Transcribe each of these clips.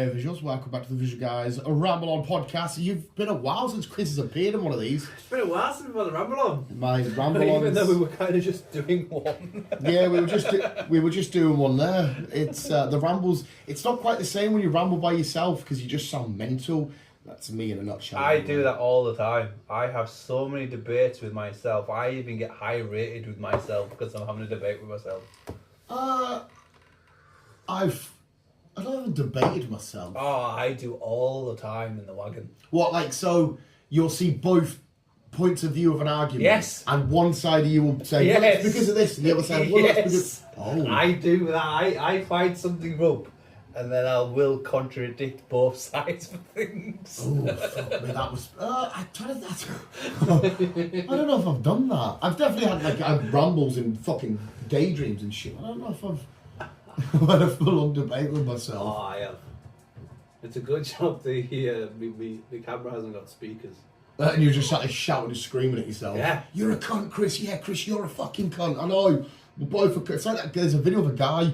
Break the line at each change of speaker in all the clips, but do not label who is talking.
Hey visuals, welcome back to the Visual Guys, a Ramble On podcast. You've been a while since Chris has appeared in one of these.
It's been a while since we've had a Ramble On.
My Ramble On.
Even though we were kind of just doing one.
Yeah, we were just doing one there. It's the rambles. It's not quite the same when you ramble by yourself because you just sound mental. That's me in a nutshell.
I do that all the time. I have so many debates with myself. I even get high rated with myself because I'm having a debate with myself.
I don't have debated myself.
Oh, I do all the time in the wagon.
What, like, so you'll see both points of view of an argument?
Yes.
And one side of you will say,
yes.
well, it's because of this, and the other side, well,
yes.
it's because... Oh.
I do that. I find something up, and then I will contradict both sides of things.
Oh, fuck me, that was... I don't know if I've done that. I've definitely had, like, rambles in fucking daydreams and shit. I don't know if I've had a full-on debate with myself.
Oh, I have. It's a good job the camera hasn't got speakers.
And you're just sat there shouting and screaming at yourself.
Yeah.
You're a cunt, Chris. Yeah, Chris, you're a fucking cunt. I know. We're both it's like that. There's a video of a guy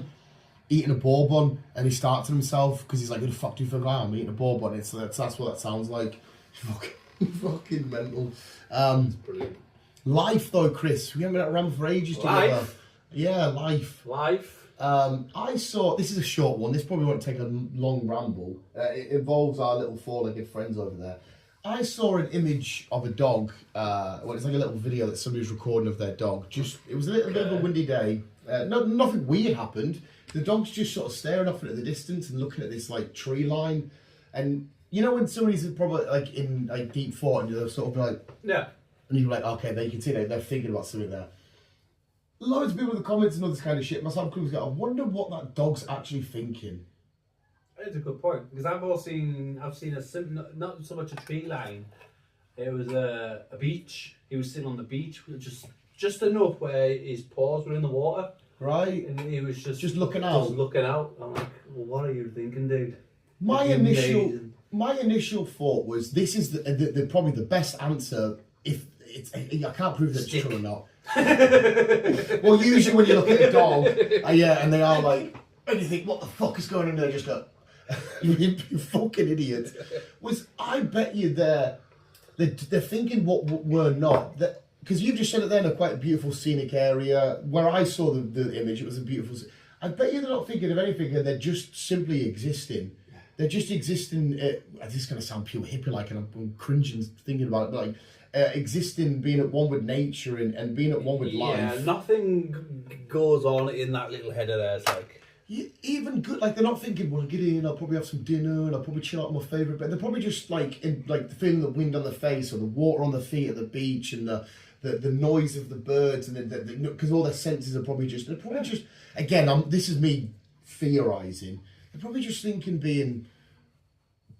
eating a bourbon and he starts to himself because he's like, who the fuck do you think I am? Eating a bourbon. That's what that sounds like. Fucking mental.
It's brilliant.
Life, though, Chris. We haven't been at Ramble for ages together.
Life?
Yeah, life.
Life?
I saw, this is a short one, this probably won't take a long ramble. It involves our little four-legged friends over there. I saw an image of a dog, it's like a little video that somebody was recording of their dog. It was a little bit of a windy day. Nothing weird happened. The dog's just sort of staring off into the distance and looking at this like tree line. And you know when somebody's probably like in like deep thought and you're sort of like...
Yeah.
And you're like, okay, they can see they're thinking about something there. Loads of people in the comments and all this kind of shit. Myself, I wonder what that dog's actually thinking.
It's a good point because I've seen not so much a tree line. It was a beach. He was sitting on the beach, just enough where his paws were in the water.
Right.
And he was just
looking out.
Just looking out. I'm like, well, what are you thinking, dude?
My initial thought was this is the probably the best answer if it's. I can't prove that it's true or not. Well, usually when you look at a dog, and they are like, and you think, what the fuck is going on there? Just go, you fucking idiot. I bet you they're thinking what we're not. Because you've just said it there in a quite a beautiful scenic area. Where I saw the image, it was a beautiful. I bet you they're not thinking of anything, and they're just simply existing. They're just existing. This is going to sound pure hippie-like, and I'm cringing thinking about it, but like. Existing, being at one with nature and being at one with life.
Yeah, nothing goes on in that little head of theirs. Like
even good, like they're not thinking, well, I'll get in, I'll probably have some dinner, and I'll probably chill out on my favourite bed. They're probably just like feeling the wind on their face or the water on their feet at the beach and the noise of the birds and because all their senses are probably just again. This is me theorising. They're probably just thinking being.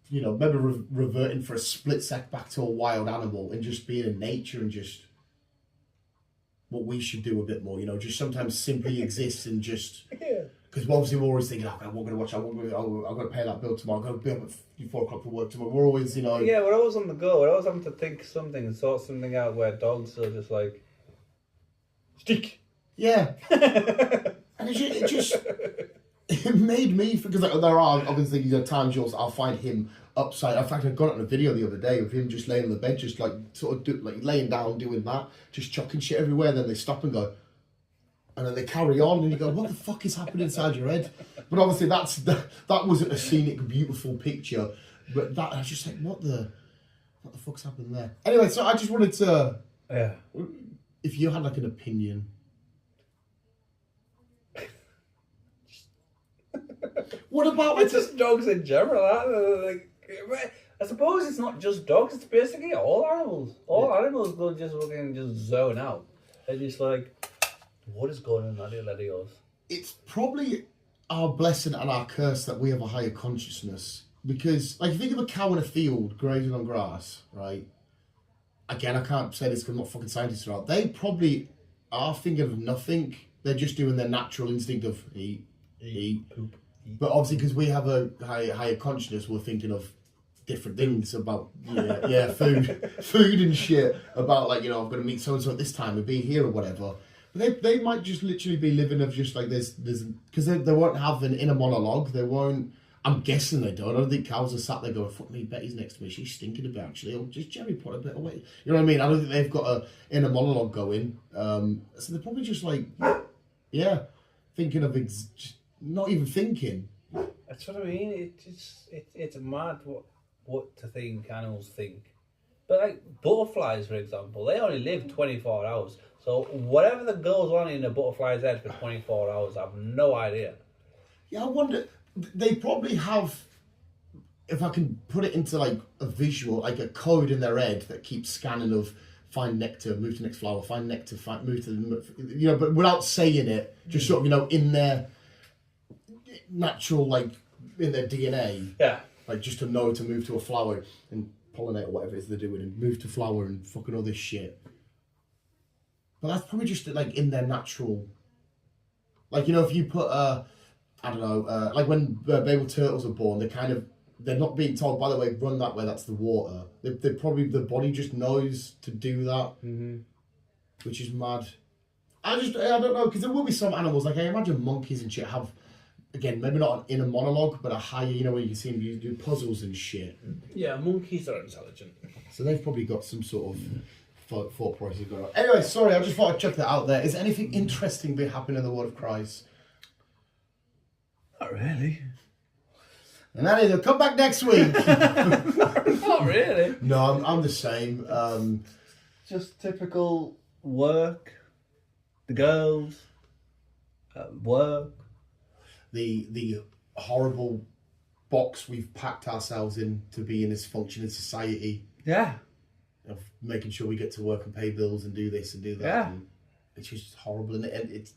You know, maybe reverting for a split sec back to a wild animal and just being in nature and just what we should do a bit more, you know, just sometimes simply exist and just... Because obviously we're always thinking, I'm going to watch, I've got to pay that bill tomorrow, I've got to be up at 4 o'clock for work tomorrow. We're always, you know...
Yeah, we're always on the go. We're always having to think something and sort something out where dogs are just like... Stick!
Yeah. And it just... It made me... Because like, there are, obviously, times I'll find him upside. In fact, I got it on a video the other day of him just laying on the bed, just like sort of laying down, doing that, just chucking shit everywhere. And then they stop and go, and then they carry on, and you go, "What the fuck is happening inside your head?" But obviously, that wasn't a scenic, beautiful picture. But that I was just like, what the fuck's happened there? Anyway, so I just wanted to, if you had like an opinion. What about
it's just dogs in general? Like, I suppose it's not just dogs. It's basically all animals. All animals will just fucking just zone out. They're just like, what is going on in that little head of yours?
It's probably our blessing and our curse that we have a higher consciousness. Because, like, think of a cow in a field grazing on grass, right? Again, I can't say this because I'm not fucking scientist around. They probably are thinking of nothing. They're just doing their natural instinct of eat, poop. But obviously, because we have a higher consciousness, we're thinking of different things about food and shit. About like, you know, I'm going to meet so and so at this time and be here or whatever. But they might just literally be living of just like this because they won't have an inner monologue. They won't. I'm guessing they don't. I don't think cows are sat there going, fuck me, Betty's next to me, she's stinking a bit actually. Or just Jerry put a bit away. You know what I mean? I don't think they've got a inner monologue going. So they're probably just like, yeah, thinking of just not even thinking.
That's what I mean. It's mad what to think animals think. But like butterflies, for example, they only live 24 hours. So whatever that goes on in a butterfly's head for 24 hours, I have no idea.
Yeah, I wonder. They probably have, if I can put it into like a visual, like a code in their head that keeps scanning of find nectar, move to the next flower, find nectar, move to the, you know, but without saying it, just sort of, you know, in their natural, like, in their DNA.
Yeah.
Like, just to know to move to a flower and pollinate or whatever it is they're doing and move to flower and fucking all this shit. But that's probably just, like, in their natural, like, you know, if you put, I don't know, like when baby turtles are born, they're not being told, by the way, run that way, that's the water. They probably, the body just knows to do that, which is mad. I don't know, because there will be some animals, like I imagine monkeys and shit have, again, maybe not an inner monologue, but a higher, you know, where you can see them do puzzles and shit.
Yeah, monkeys are intelligent.
So they've probably got some sort of thought process going on. Anyway, sorry, I just thought I'd chuck that out there. Is anything interesting been happening in the world of Christ?
Not really.
And that is, come back next week.
Not really.
No, I'm the same.
Just typical work, the girls, work.
The horrible box we've packed ourselves in to be in this functioning society.
Yeah.
Of making sure we get to work and pay bills and do this and do that.
Yeah.
And it's just horrible. And it's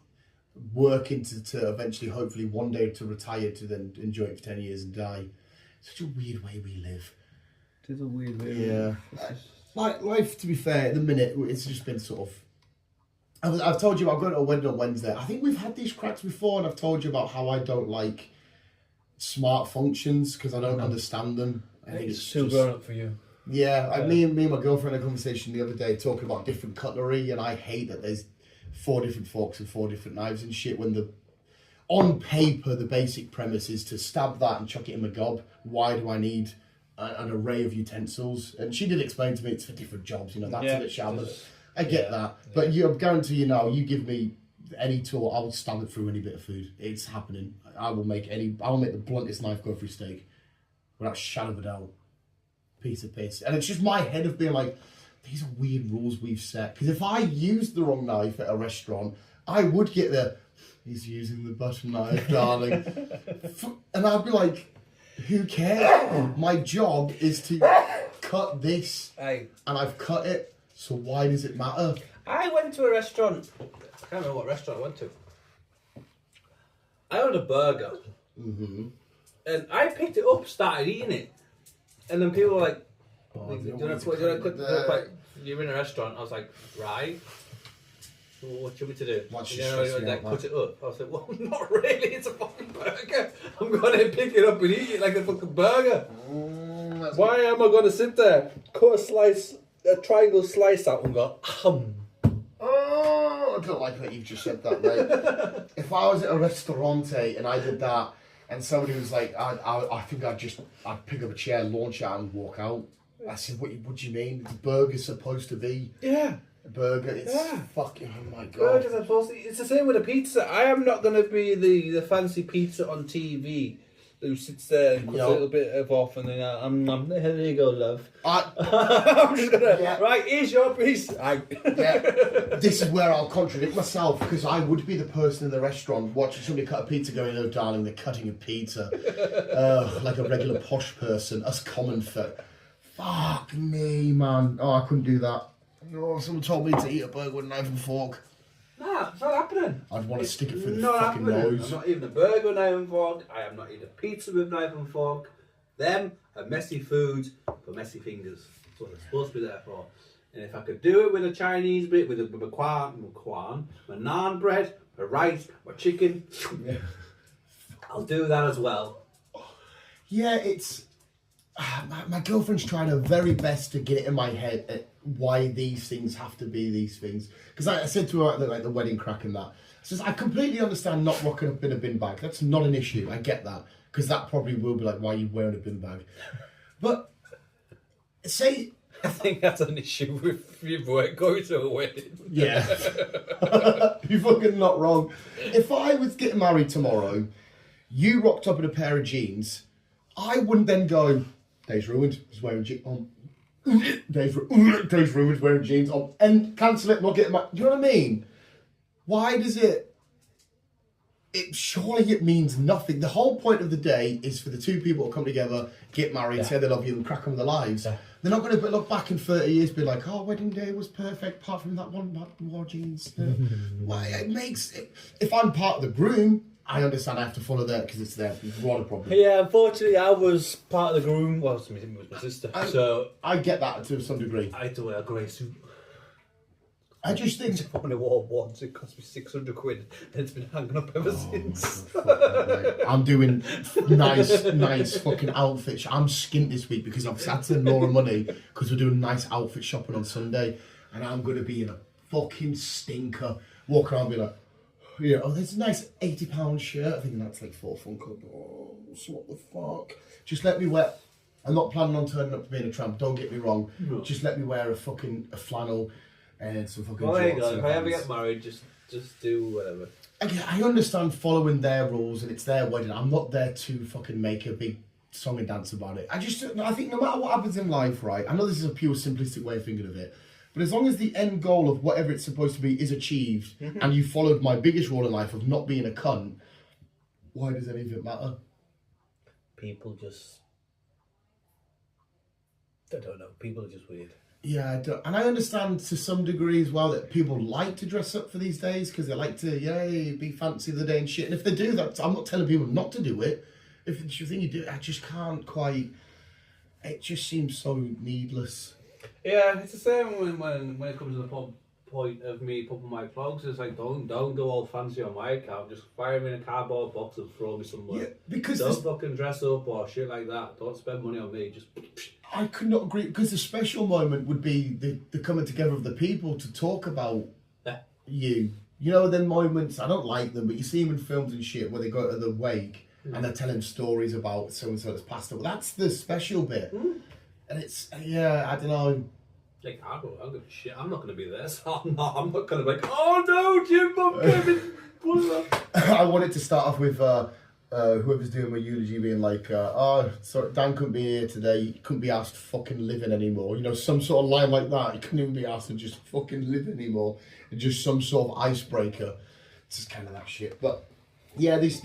working to eventually, hopefully, one day to retire to then enjoy it for 10 years and die. Such a weird way we live.
It is a weird way.
Yeah. Like life, to be fair, at the minute, it's just been sort of... I've told you I'm going to a wedding on Wednesday. I think we've had these cracks before, and I've told you about how I don't like smart functions because I don't understand them. I think it's
too grown up for you.
Yeah, me and my girlfriend had a conversation the other day talking about different cutlery, and I hate that there's 4 different forks and 4 different knives and shit when on paper the basic premise is to stab that and chuck it in my gob. Why do I need an array of utensils? And she did explain to me it's for different jobs, you know, that's a bit shallow. I get that, but I guarantee you now, you give me any tool, I'll stab it through any bit of food. It's happening. I'll make the bluntest knife go through steak without a shadow of a doubt. Piece of piss. And it's just my head of being like, these are weird rules we've set. Because if I used the wrong knife at a restaurant, I would get he's using the butter knife, darling. And I'd be like, who cares? My job is to cut this. And I've cut it. So why does it matter?
I went to a restaurant. I can't remember what restaurant I went to. I ordered a burger. Mm-hmm. And I picked it up, started eating it. And then people were like, you're in a restaurant. I was like, right. Well, what do you want me to do? Cut it up. I was like, well, not really. It's a fucking burger. I'm going to pick it up and eat it like a fucking burger. Why am I going to sit there, cut a triangle slice out and go,
Oh, I don't like that you've just said that, mate. If I was at a restaurante and I did that, and somebody was like, I think I'd pick up a chair, launch out and walk out. I said, what do you mean? The burger's supposed to be a burger. It's fucking, oh my God.
Burgers are supposed to, it's the same with a pizza. I am not going to be the fancy pizza on TV who sits there and cuts a little bit of off and then there you go, love. I'm just going to, right, here's your piece.
This is where I'll contradict myself, because I would be the person in the restaurant watching somebody cut a pizza going, oh darling, they're cutting a pizza. Like a regular posh person, us common folk. Fuck me, man. Oh, I couldn't do that. Oh, someone told me to eat a burger with a knife and fork.
Nah, it's not happening.
I'd want to stick it through the fucking nose.
I'm not eating a burger with a knife and fork. I am not eating a pizza with a knife and fork. Them are messy foods for messy fingers. That's what they're supposed to be there for. And if I could do it with a Chinese bit, with my naan bread, my rice, my chicken, I'll do that as well.
Yeah, it's... My girlfriend's trying her very best to get it in my head at why these things have to be these things. Because I said to her at the wedding crack and that, I says, I completely understand not rocking up in a bin bag. That's not an issue. I get that. because that probably will be like, why are you wearing a bin bag? But say,
I think that's an issue with your going to a wedding.
yeah, you're fucking not wrong. If I was getting married tomorrow, you rocked up in a pair of jeans, I wouldn't then go, day's ruined, he's wearing jeans. Day's ruined, wearing jeans on, and cancel it, not getting married. Do you know what I mean? Why does it? Surely it means nothing. The whole point of the day is for the two people to come together, get married, say they love you, and crack on with their lives. Yeah. They're not going to look back in 30 years, be like, "Oh, wedding day was perfect, apart from that one wore jeans." Why it makes it? If I'm part of the groom, I understand I have to follow that because it's their broader problem.
Yeah, unfortunately, I was part of the groom. Well, it was my sister, so
I get that to some degree.
I had to wear a grey suit.
I just think
I only wore once. It cost me £600, and it's been hanging up ever since.
I'm doing nice fucking outfits. I'm skint this week because I've had to send Laura money because we're doing nice outfit shopping on Sunday, and I'm going to be in a fucking stinker, walking around being like, yeah, oh, there's a nice £80 shirt. I think that's like £4 Oh, so what the fuck? Just let me wear. I'm not planning on turning up to being a tramp. Don't get me wrong. No. Just let me wear a flannel. And some fucking.
Well, there you go. If I ever get married, just do whatever.
I understand following their rules and it's their wedding. I'm not there to fucking make a big song and dance about it. I think no matter what happens in life, right? I know this is a pure simplistic way of thinking of it, but as long as the end goal of whatever it's supposed to be is achieved, and you followed my biggest rule in life of not being a cunt, why does any of it matter?
People just. I don't know. People are just weird.
Yeah, and I understand to some degree as well that people like to dress up for these days because they like to, be fancy of the day and shit. And if they do that, I'm not telling people not to do it. If it's your thing you do, I just can't quite. It just seems so needless.
Yeah, it's the same when it comes to the point of me popping my clogs. It's like don't go all fancy on my account. Just fire me in a cardboard box and throw me somewhere.
Yeah, because
don't fucking dress up or shit like that. Don't spend money on me. Just.
I could not agree because the special moment would be the coming together of the people to talk about you. You know, then moments, I don't like them, but you see them in films and shit where they go to the wake and they're telling stories about so-and-so that's passed away. That's the special bit. And it's, I don't know.
Like, I don't give a shit. I'm not going to be there, so I'm not going to be like, oh no, Jim, I'm coming.
I wanted to start off with whoever's doing my eulogy being like, sorry, Dan couldn't be here today, he couldn't be asked fucking living anymore. You know, some sort of line like that. He couldn't even be asked to just fucking live anymore. And just some sort of icebreaker. It's just kind of that shit. But yeah, these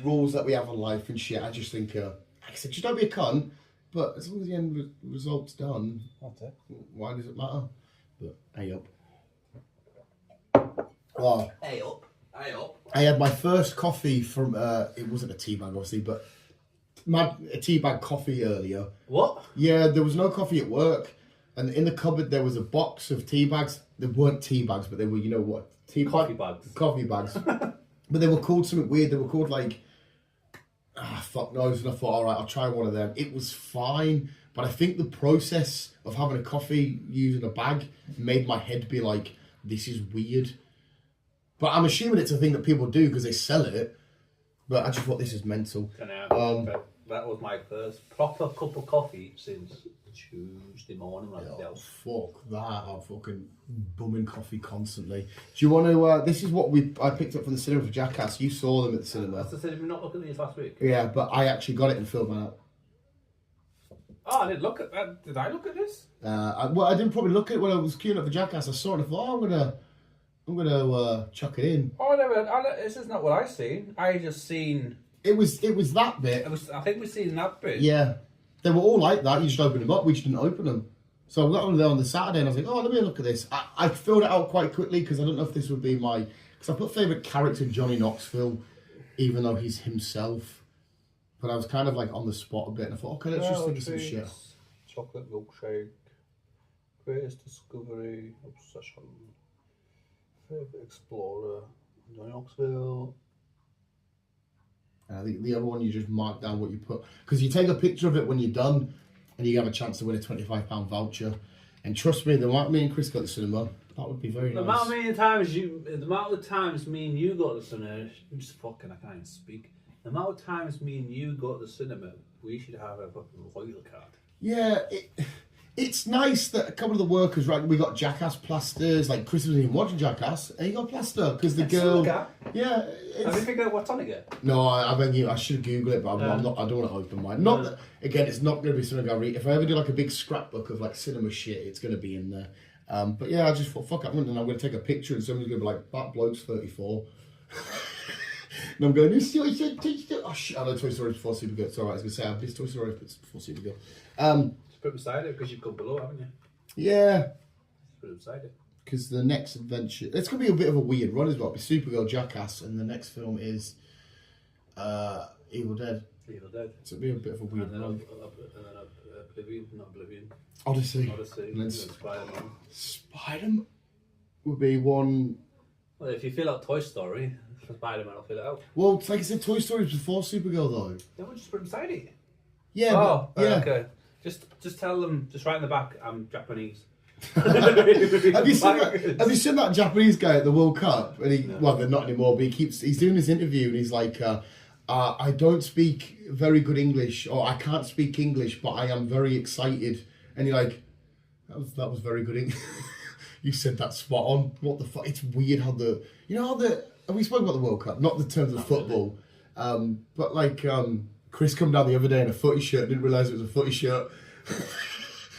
rules that we have in life and shit, I just think, like I said, just don't be a cunt. But as long as the end result's done, why does it matter? But hey up. Oh.
Hey up.
I had my first coffee from, it wasn't a tea bag obviously, but a tea bag coffee earlier.
What?
Yeah, there was no coffee at work. And in the cupboard there was a box of tea bags. They weren't tea bags, but they were, you know what?
Coffee bags.
Coffee bags. But they were called something weird. They were called like, fuck knows. And I thought, all right, I'll try one of them. It was fine. But I think the process of having a coffee using a bag made my head be like, this is weird. But I'm assuming it's a thing that people do because they sell it. But I just thought this is mental.
That was my first proper cup of coffee since Tuesday morning.
Fuck that. I'm fucking bumming coffee constantly. Do you want to... this is what I picked up from the cinema for Jackass. You saw them at the cinema.
That's the cinema. Did we not look at these last week?
Yeah, but I actually got it and filled mine out.
Oh, I didn't look at that. Did I look at this?
I didn't probably look at it when I was queuing up for Jackass. I saw it and I thought, I'm gonna chuck it in.
Oh, this is not what I seen. I just seen.
It was that bit.
I think we seen that bit.
Yeah, they were all like that. You just open them up. We just didn't open them. So I got on there on the Saturday and I was like, let me look at this. I filled it out quite quickly because I don't know if this would be because I put favourite character Johnny Knoxville, even though he's himself. But I was kind of like on the spot a bit and I thought, okay, let's just think of some shit.
Chocolate milkshake, greatest discovery, obsession, favourite explorer, Johnny Knoxville.
I think the other one you just mark down what you put because you take a picture of it when you're done, and you have a chance to win a £25 voucher. And trust me, the amount me and Chris got to the cinema, that would be very nice.
The amount of times me and you got to the cinema, I can't even speak. The amount of times me and you go to the cinema, we should have a fucking royal card.
Yeah, it's nice that a couple of the workers, right? We got Jackass plasters. Like Chris was even watching Jackass, and he got plaster because the girl. Yeah,
have you figured out what's on it yet?
No, I should Google it, but I'm not. I don't want to open mine. Not that, again, it's not going to be something I read. If I ever do like a big scrapbook of like cinema shit, it's going to be in there. But yeah, I just thought, fuck it, I'm going to take a picture, and somebody's going to be like, "That bloke's 34." And I'm going, oh shit, I know Toy Story before Supergirl. It's alright, I was going to say, I've missed Toy Story before Supergirl.
Just put beside it because you've gone below, haven't you?
Yeah.
Just put it beside it.
Because the next adventure, it's going to be a bit of a weird run as well. It'll be Supergirl, Jackass, and the next film is Evil Dead.
Evil Dead.
So it'll be a bit of a weird run.
Oblivion, not Oblivion.
Odyssey.
And then Spider-Man.
Spider-Man would be one.
Well, if you fill out Toy Story, Spider-Man will fill it out.
Well, like I said, Toy Story was before Supergirl, though.
Then we'll just put it beside it.
Yeah.
Oh,
but, yeah.
Okay. Just tell them, just write in the back, I'm Japanese.
Have you seen that Japanese guy at the World Cup? And well, they're not anymore, but he's doing this interview and he's like, I don't speak very good English, or I can't speak English, but I am very excited. And you're like, that was very good English. You said that spot on. What the fuck? It's weird how we spoke about the World Cup, not the terms of football, but like Chris come down the other day in a footy shirt, didn't realise it was a footy shirt.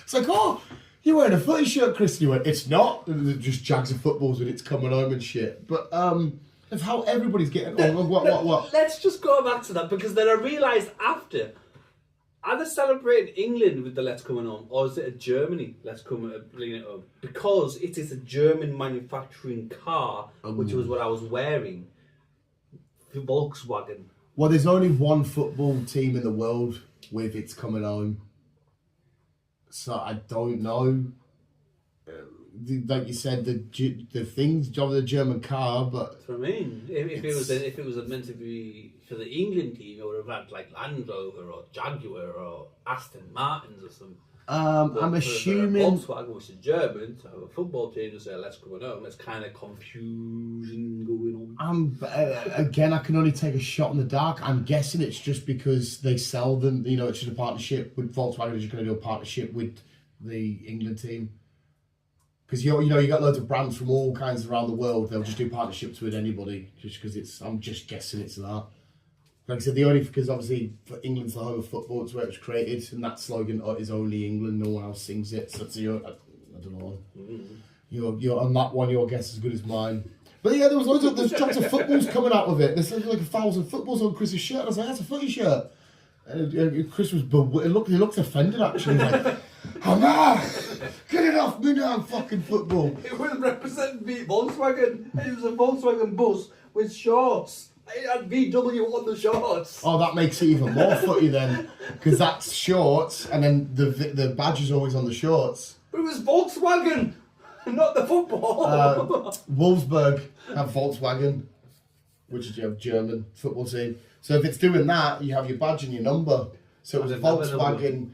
It's like, oh, you're wearing a footy shirt, Chris. And you went, it's not. And it just jags of footballs when it's coming home and shit. But of how everybody's getting on. What?
Let's just go back to that, because then I realised after, are they celebrating England with the Let's Coming Home, or is it a Germany Let's Coming bringing it home? Because it is a German manufacturing car, which was what I was wearing. The Volkswagen.
Well, there's only one football team in the world with It's Coming Home. So I don't know. Like you said, the things of the German car, but
that's what I mean. If it was meant to be for the England team, it would have had like Land Rover or Jaguar or Aston Martins or something.
I'm assuming
Volkswagen, which is German, to have a football team to say Let's Go Home. It's kind of confusion going on.
Again, I can only take a shot in the dark. I'm guessing it's just because they sell them. You know, it's just a partnership with Volkswagen. Is just going to do a partnership with the England team. Because you got loads of brands from all kinds around the world. They'll just do partnerships with anybody, just because it's. I'm just guessing it's that. Like I said, because obviously for England's the home of football, it's where it was created, and that slogan is only England. No one else sings it. So it's I don't know. You're on that one. Your guess is as good as mine. But yeah, there's chunks of footballs coming out of it. There's like 1,000 footballs on Chris's shirt. I was like, that's a footy shirt. And Chris was he looked offended actually. He was like, get it off me now, fucking football.
It was representing me, Volkswagen. It was a Volkswagen bus with shorts. It had VW on the shorts.
Oh, that makes it even more footy then, because that's shorts, and then the badge is always on the shorts.
But it was Volkswagen, not the football.
Wolfsburg have Volkswagen, which is your German football team. So if it's doing that, you have your badge and your number. So it was a Volkswagen.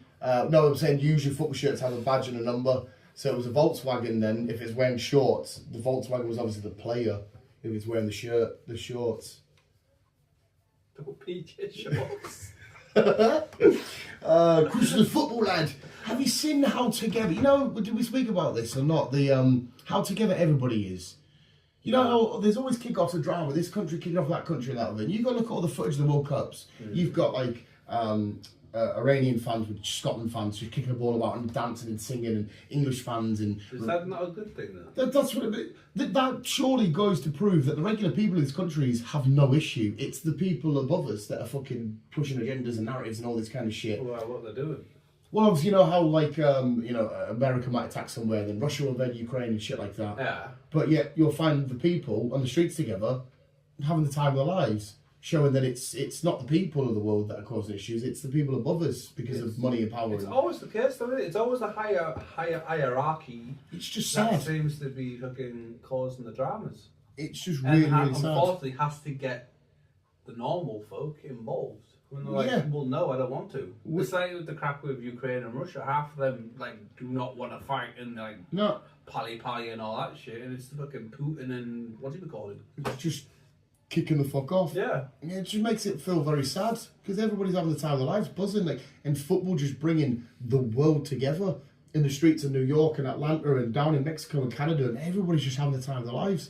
No, I'm saying usually football shirts have a badge and a number. So it was a Volkswagen then. If it's wearing shorts, the Volkswagen was obviously the player. If it's wearing the shorts.
PJ shorts.
Chris the football lad. Have you seen how together? You know, did we speak about this or not? The how together everybody is. You know how there's always kick-offs of drama. This country kicking off that country and that one. You got to look at all the footage of the World Cups. You've got like Iranian fans with Scotland fans just kicking the ball about and dancing and singing, and English fans and.
Is that not a good thing then?
That's what that surely goes to prove that the regular people in these countries have no issue. It's the people above us that are fucking pushing agendas and narratives and all this kind of shit.
Well, what they're doing.
Well, obviously, you know how like America might attack somewhere, then Russia will invade Ukraine and shit like that.
Yeah.
But yet you'll find the people on the streets together, having the time of their lives, showing that it's not the people of the world that are causing issues; it's the people above us because of money and power.
It's always the case, though, isn't it? It's always a higher hierarchy.
It's just
that
sad.
Seems to be fucking causing the dramas.
It's just really sad.
Unfortunately, has to get the normal folk involved. When they're like, well, no, I don't want to. It's like with the crap with Ukraine and Russia. Half of them do not want to fight and pally and all that shit. And it's fucking Putin and what's he called?
It's just kicking the fuck off.
Yeah.
It just makes it feel very sad because everybody's having the time of their lives, buzzing, like, and football just bringing the world together in the streets of New York and Atlanta and down in Mexico and Canada, and everybody's just having the time of their lives.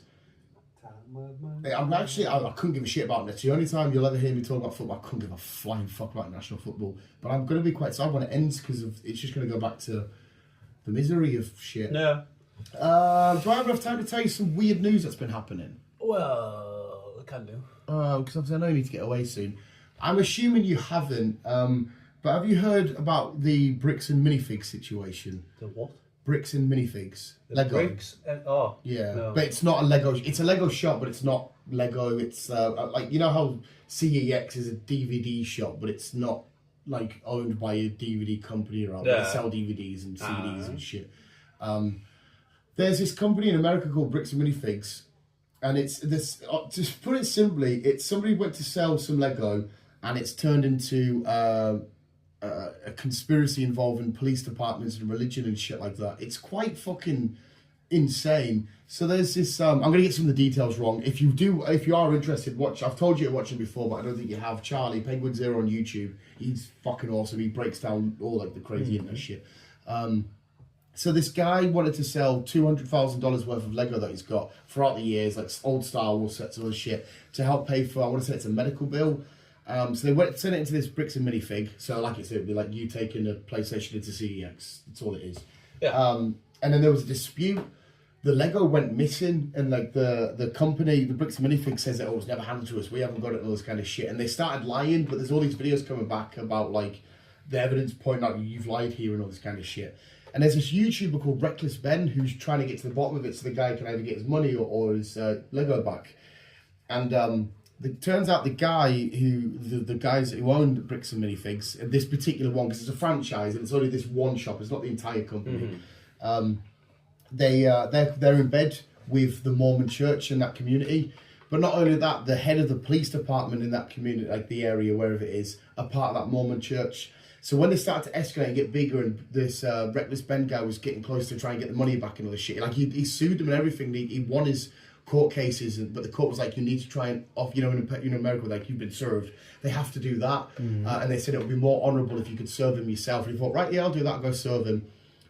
I couldn't give a shit about it. It's the only time you'll ever hear me talk about football. I couldn't give a flying fuck about national football. But I'm going to be quite sad when it ends because it's just going to go back to the misery of shit.
Yeah.
Do I have enough time to tell you some weird news that's been happening?
Well, I can do.
Because obviously I know you need to get away soon. I'm assuming you haven't, but have you heard about the bricks and minifigs situation?
The what?
Bricks and minifigs.
The
Lego.
bricks and
Yeah,
no.
but it's not a Lego. It's a Lego shop, but it's not Lego. It's like, you know how CEX is a DVD shop, but it's not like owned by a DVD company or they sell DVDs and CDs and shit. There's this company in America called Bricks and Minifigs, and it's this. To put it simply, it's somebody went to sell some Lego, and it's turned into a conspiracy involving police departments and religion and shit like that. It's quite fucking insane. So there's this. I'm gonna get some of the details wrong. If you are interested, watch. I've told you to watch him before, but I don't think you have. Charlie Penguin Zero on YouTube. He's fucking awesome. He breaks down all like the crazy internet shit. So this guy wanted to sell $200,000 worth of Lego that he's got throughout the years, like old Star Wars sets and all this shit, to help pay for, I want to say it's a medical bill. So they went turn it into this bricks and minifig. So like I said, it'd be like you taking a PlayStation into CEX. That's all it is.
Yeah.
And then there was a dispute. The Lego went missing, and like the company, the bricks and minifig, says that it was never handed to us. We haven't got it, and all this kind of shit. And they started lying, but there's all these videos coming back about like the evidence pointing out you've lied here and all this kind of shit. And there's this YouTuber called Reckless Ben who's trying to get to the bottom of it so the guy can either get his money or his Lego back. And it turns out the guy the guys who owned Bricks and Minifigs, and this particular one, because it's a franchise and it's only this one shop, it's not the entire company. They're in bed with the Mormon church in that community. But not only that, the head of the police department in that community, like the area, wherever it is, are part of that Mormon church. So when they started to escalate and get bigger, and this Reckless Ben guy was getting close to try and get the money back and all this shit, like he sued them and everything. He won his court cases, but the court was like, you need to try and off, in America, like you've been served, they have to do that. And they said it would be more honourable if you could serve him yourself. And he thought, right, yeah, I'll do that, I'll go serve him.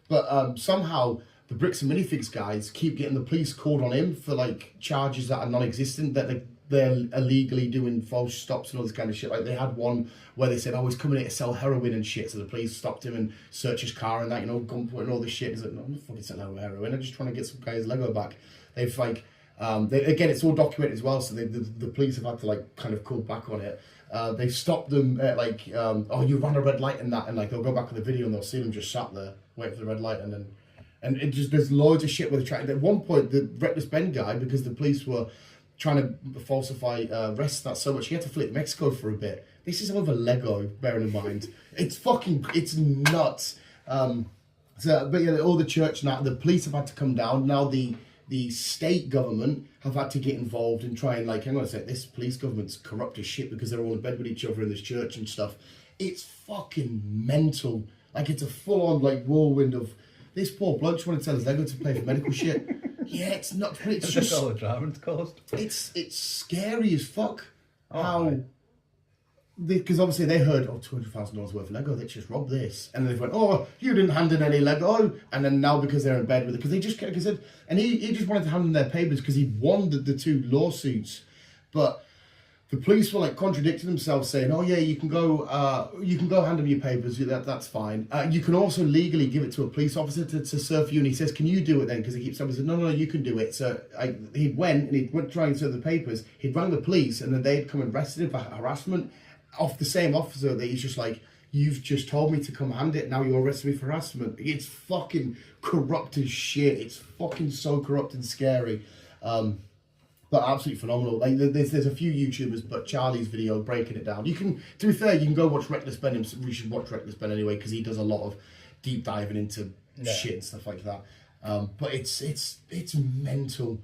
But somehow the Bricks and Minifigs guys keep getting the police called on him for like charges that are non-existent, that they're illegally doing false stops and all this kind of shit. Like they had one where they said, he's coming here to sell heroin and shit, so the police stopped him and searched his car and that, gunpoint and all this shit. He's like, no, I'm not fucking selling heroin, I'm just trying to get some guy's Lego back. They've like, again, it's all documented as well, so the police have had to like kind of call back on it. They stopped them at like, you ran a red light and that, and like they'll go back on the video and they'll see them just sat there waiting for the red light, and it just, there's loads of shit where they're trying. At one point, the Reckless Ben guy, because the police were trying to falsify arrests that so much, he had to flee to Mexico for a bit. This is over Lego, bearing in mind. It's nuts. But yeah, all the church now, the police have had to come down. Now the state government have had to get involved and try and like, hang on a sec, this police government's corrupt as shit because they're all in bed with each other in this church and stuff. It's fucking mental. Like it's a full-on like whirlwind of this poor bloke just wanted to sell his Lego to pay for medical shit. Yeah, it's not. It's just
all the drama it's caused.
It's scary as fuck. Because obviously they heard, $200,000 worth of Lego, they just robbed this, and then they went, you didn't hand in any Lego, and then now because they're in bed with it, because they just and he just wanted to hand in their papers because he won the two lawsuits, but the police were like contradicting themselves, saying, you can go hand in your papers, that's fine. You can also legally give it to a police officer to serve you, and he says, can you do it then? Because he keeps saying, no, you can do it. So he went trying to serve the papers, he'd rang the police, and then they'd come and arrested him for harassment off the same officer that he's just like, you've just told me to come hand it, now you're arresting me for harassment. It's fucking corrupt as shit. It's fucking so corrupt and scary. But absolutely phenomenal. Like there's a few YouTubers, but Charlie's video breaking it down. You can, to be fair, you can go watch Reckless Ben. We should watch Reckless Ben anyway because he does a lot of deep diving into shit and stuff like that. But it's mental.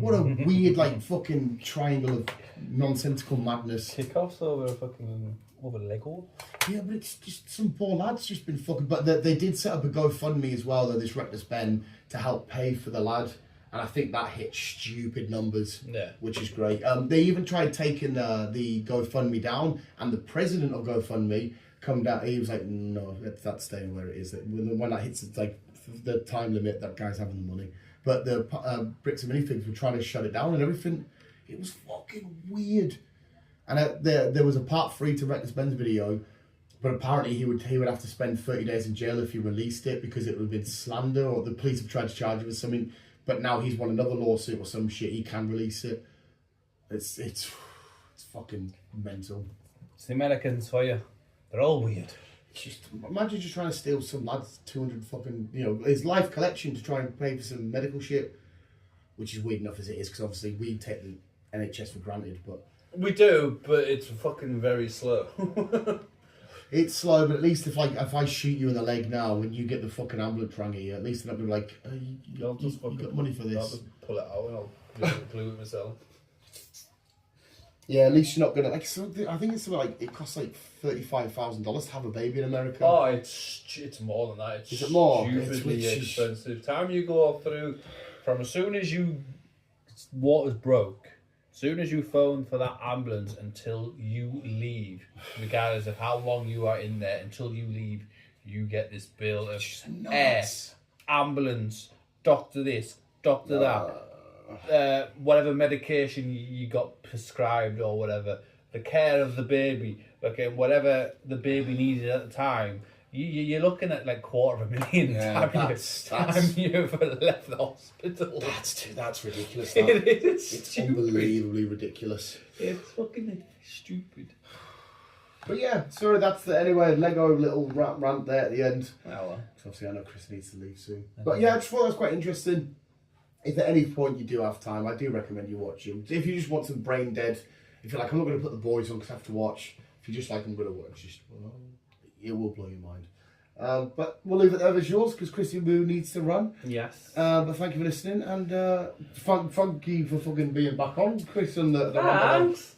What a weird like fucking triangle of nonsensical madness.
Kickoffs over Lego.
Yeah, but it's just some poor lads just been fucking. But they did set up a GoFundMe as well, though, this Reckless Ben, to help pay for the lad. and I think that hit stupid numbers.
Yeah.
Which is great. They even tried taking the GoFundMe down, and the president of GoFundMe come down. He was like, "No, that's staying where it is. When that hits, it's like the time limit. That guy's having the money." But the bricks and minifigs were trying to shut it down and everything. It was fucking weird. And there was a part 3 to Reckless Ben's video, but apparently he would have to spend 30 days in jail if he released it because it would have been slander, or the police have tried to charge him with something. But now he's won another lawsuit or some shit. He can release it. It's fucking mental.
It's the Americans for you. They're all weird.
Just imagine just trying to steal some lad's 200 fucking, his life collection to try and pay for some medical shit, which is weird enough as it is because obviously we take the NHS for granted, but
we do, but it's fucking very slow.
It's slow, but at least if I shoot you in the leg now when you get the fucking ambulance rang at you, at least they're not gonna be like, oh, you got money for this.
I'll just pull it out and I'll glue it myself.
Yeah, at least you're not gonna I think it's something like it costs like $35,000 to have a baby in America.
Oh, it's more than that.
Is it more?
Stupidly expensive. Time you go through, from as soon as water's broke, as soon as you phone for that ambulance until you leave, regardless of how long you are in there, until you leave, you get this bill of air, ambulance, doctor this, doctor that. Whatever medication you got prescribed or whatever, the care of the baby, okay, whatever the baby needed at the time, you're looking at like $250,000 time you've left the hospital.
That's ridiculous.
It's stupid.
Unbelievably ridiculous.
It's fucking stupid.
But yeah, sorry, anyway, Lego little rant there at the end.
Oh well.
Obviously I know Chris needs to leave soon. But yeah, I just thought that was quite interesting. If at any point you do have time, I do recommend you watching. If you just want some brain dead, if you're like, I'm not going to put the boys on because I have to watch. If you're just like, I'm going to watch, it will blow your mind. But we'll leave it there as yours because Chrissy Moo needs to run.
Yes.
But thank you for listening and thank you for fucking being back on, Chris. And the
Thanks.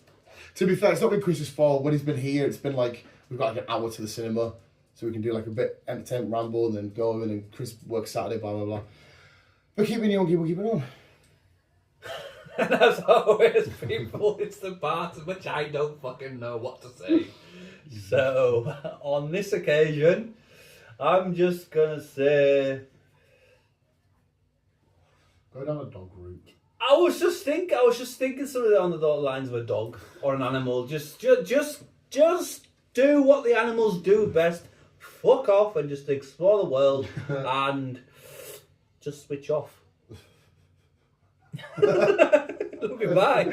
To be fair, it's not been Chris's fault. When he's been here, it's been like we've got like an hour to the cinema, so we can do like a bit entertainment ramble and then go in and Chris works Saturday, blah blah blah. But keeping you on, keep it on.
And as always, people, it's the part in which I don't fucking know what to say. So, on this occasion, I'm just gonna say...
Go down a dog route.
I was just thinking something on the lines of a dog or an animal. Just do what the animals do best. Fuck off and just explore the world and... just switch off. Goodbye.